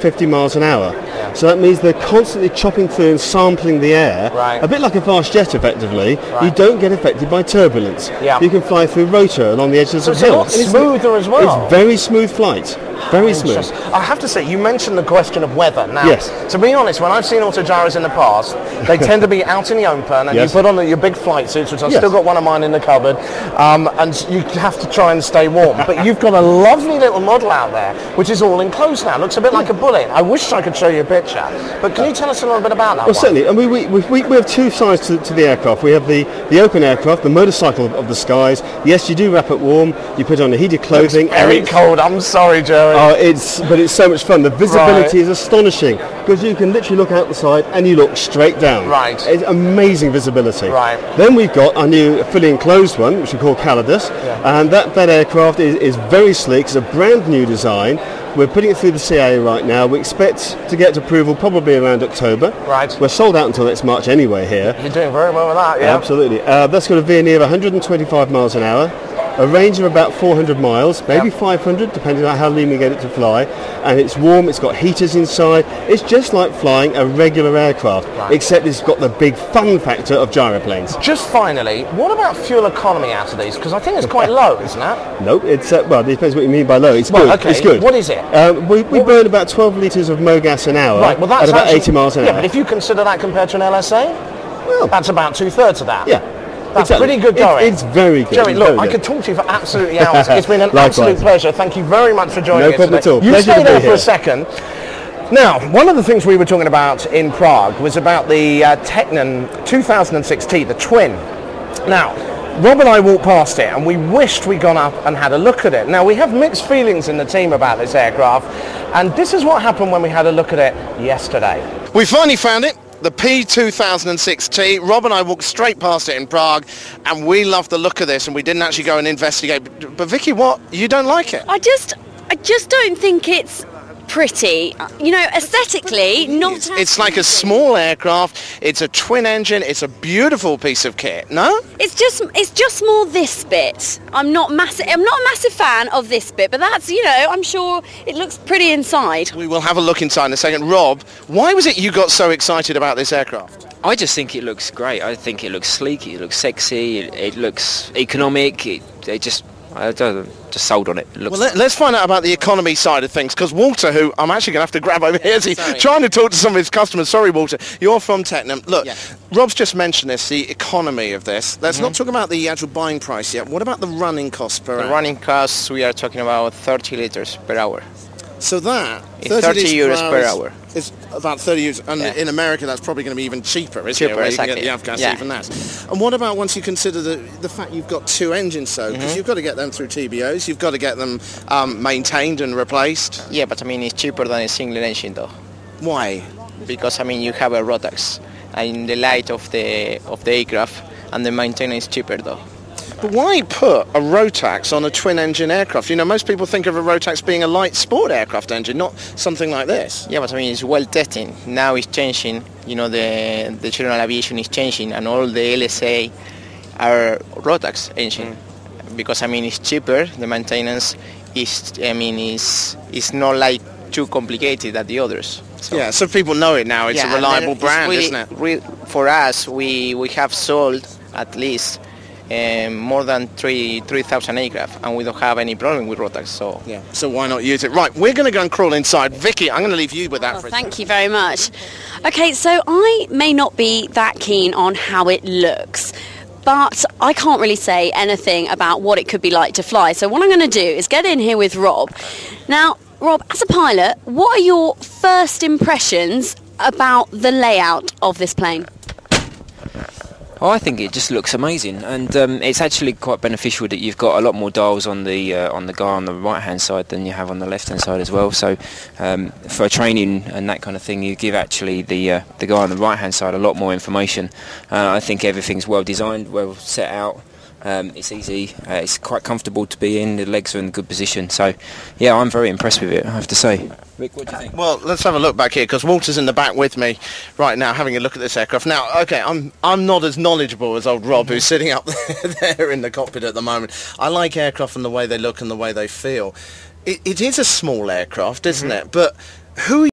50 miles an hour. So that means they're constantly chopping through and sampling the air, a bit like a fast jet effectively. You don't get affected by turbulence. You can fly through rotor along the edges of hills. It's smoother as well. It's very smooth flight. Very smooth. I have to say, you mentioned the question of weather. Now, to be honest, when I've seen autogyros in the past, they tend to be out in the open, and you put on your big flight suits, which I've still got one of mine in the cupboard, and you have to try and stay warm. But you've got a lovely little model out there, which is all enclosed now. Looks a bit like a bullet. I wish I could show you a picture. But can you tell us a little bit about that one? Certainly. And we have two sides to the aircraft. We have the open aircraft, the motorcycle of the skies. Yes, you do wrap it warm. You put on the heated clothing. It's very cold. I'm sorry, Jerry. But it's so much fun. The visibility is astonishing because you can literally look out the side and you look straight down. It's amazing visibility. Then we've got our new fully enclosed one, which we call Calidus, and that aircraft is very sleek. It's a brand new design. We're putting it through the CIA right now. We expect to get approval probably around October. We're sold out until next March anyway here. You're doing very well with that, Absolutely. That's got a veer near 125 miles an hour. A range of about 400 miles, maybe 500, depending on how lean we get it to fly. And it's warm, it's got heaters inside. It's just like flying a regular aircraft, except it's got the big fun factor of gyroplanes. Just finally, what about fuel economy out of these? Because I think it's quite low, isn't it? No, it's, well, it depends what you mean by low. It's good. Okay. It's good. What is it? We burn about 12 litres of MoGas an hour Well, that's at about 80 miles an hour. Yeah, but if you consider that compared to an LSA, well, that's about 2/3 of that. That's pretty good going. It's very good. Jerry, look, I could talk to you for absolutely hours. It's been an absolute pleasure. Thank you very much for joining us. No problem at all. You stay there for a second. Now, one of the things we were talking about in Prague was about the Tecnam 2006T, the twin. Now, Rob and I walked past it and we wished we'd gone up and had a look at it. Now, we have mixed feelings in the team about this aircraft, and this is what happened when we had a look at it yesterday. We finally found it. The P2006T. Rob and I walked straight past it in Prague, and we loved the look of this, and we didn't actually go and investigate. But Vicky, what? You don't like it? I just don't think it's pretty. You know, aesthetically, not. It's like a small aircraft. It's a twin engine. It's a beautiful piece of kit. No? It's just more this bit. I'm not a massive fan of this bit, but that's, you know, I'm sure it looks pretty inside. We will have a look inside in a second. Rob, why was it you got so excited about this aircraft? I just think it looks great. I think it looks sleek. It looks sexy. It looks economic. I just sold on it. Well, let's find out about the economy side of things, because Walter, who I'm actually going to have to grab over here, is trying to talk to some of his customers. Sorry, Walter, you're from Tecnam. Look, Rob's just mentioned this, the economy of this. Let's not talk about the actual buying price yet. What about the running costs per hour? The running costs, we are talking about 30 litres per hour. So that, 30 euros per hour. It's about 30 euros, and in America that's probably going to be even cheaper, isn't it? Where exactly. You can get the avgas even that. And what about once you consider the fact you've got two engines, because you've got to get them through TBOs, you've got to get them maintained and replaced? Yeah, but I mean it's cheaper than a single engine though. Why? Because I mean you have a Rotax in the light of the aircraft, and the maintenance is cheaper though. But why put a Rotax on a twin-engine aircraft? You know, most people think of a Rotax being a light sport aircraft engine, not something like this. Yeah, but I mean, it's well tested. Now it's changing. You know, the general aviation is changing, and all the LSA are Rotax engine. Because, I mean, it's cheaper. The maintenance is, I mean, is not like too complicated as the others. So. Yeah, so people know it now. It's a reliable brand, really, isn't it? For us, we have sold at least more than 3,000 aircraft, and we don't have any problem with Rotax, so yeah. So why not use it? Right, we're going to go and crawl inside. Vicky, I'm going to leave you with that. Thank you very much. Okay, so I may not be that keen on how it looks, but I can't really say anything about what it could be like to fly. So what I'm going to do is get in here with Rob. Now, Rob, as a pilot, what are your first impressions about the layout of this plane? Oh, I think it just looks amazing, and it's actually quite beneficial that you've got a lot more dials on the guy on the right hand side than you have on the left hand side as well. So for training and that kind of thing, you give actually the guy on the right hand side a lot more information. I think everything's well designed, well set out. It's easy, it's quite comfortable to be in, the legs are in a good position, so yeah, I'm very impressed with it, I have to say. Rick, what do you think? Well, let's have a look back here, because Walter's in the back with me right now having a look at this aircraft. Now, okay, I'm not as knowledgeable as old Rob, who's sitting up there in the cockpit at the moment. I like aircraft and the way they look and the way they feel. It is a small aircraft, isn't it? But who